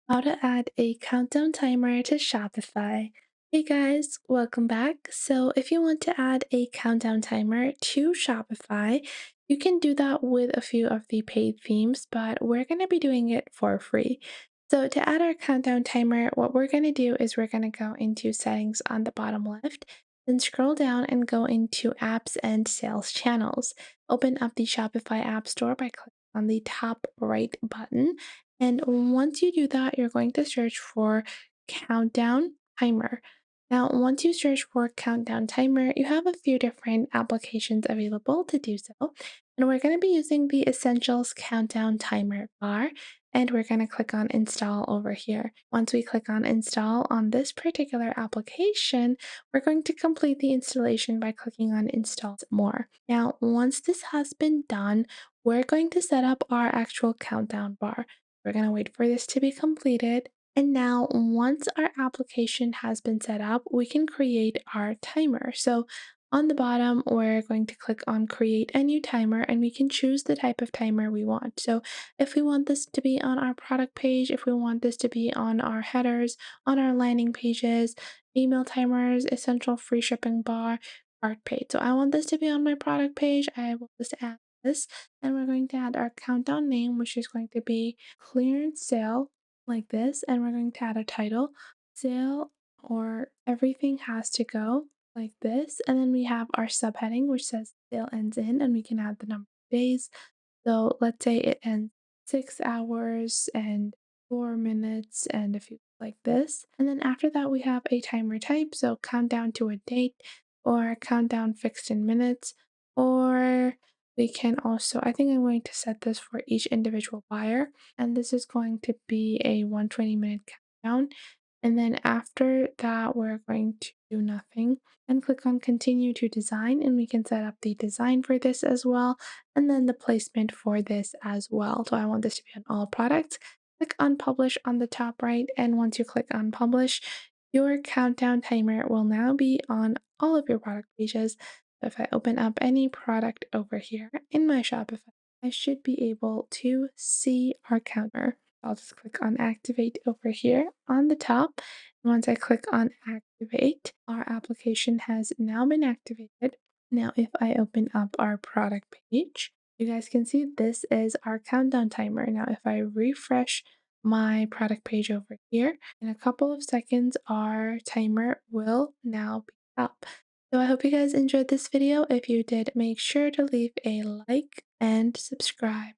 How to add a countdown timer to Shopify. Hey guys, welcome back. So, if you want to add a countdown timer to Shopify, you can do that with a few of the paid themes, but we're going to be doing it for free. So, to add our countdown timer, what we're going to do is we're going to go into settings on the bottom left, then scroll down and go into apps and sales channels. Open up the Shopify App Store by clicking on the top right button, and once you do that, you're going to search for countdown timer. Now, once you search for countdown timer, you have a few different applications available to do so. And we're going to be using the Essentials Countdown Timer bar, and we're going to click on install over here. Once we click on install on this particular application, we're going to complete the installation by clicking on install more. Now, once this has been done, we're going to set up our actual countdown bar. We're going to wait for this to be completed. And now, once our application has been set up, we can create our timer. So on the bottom, we're going to click on create a new timer and we can choose the type of timer we want. So if we want this to be on our product page, if we want this to be on our headers, on our landing pages, email timers, essential free shipping bar, cart page. So I want this to be on my product page. I will just add this, and we're going to add our countdown name, which is going to be clearance sale, like this, and we're going to add a title, sale or everything has to go, like this, and then we have our subheading, which says sale ends in, and we can add the number of days. So let's say it ends 6 hours and 4 minutes and a few like this. And then after that, we have a timer type. So countdown to a date or countdown fixed in minutes. Or we can also, I think I'm going to set this for each individual buyer. And this is going to be a 120-minute countdown. And then after that, we're going to do nothing and click on continue to design, and we can set up the design for this as well, and then the placement for this as well. So I want this to be on all products. Click on publish on the top right, and once you click on publish, your countdown timer will now be on all of your product pages. So if I open up any product over here in my Shopify, I should be able to see our counter. I'll just click on activate over here on the top. And once I click on activate, our application has now been activated. Now, if I open up our product page, you guys can see this is our countdown timer. Now, if I refresh my product page over here, in a couple of seconds, our timer will now be up. So I hope you guys enjoyed this video. If you did, make sure to leave a like and subscribe.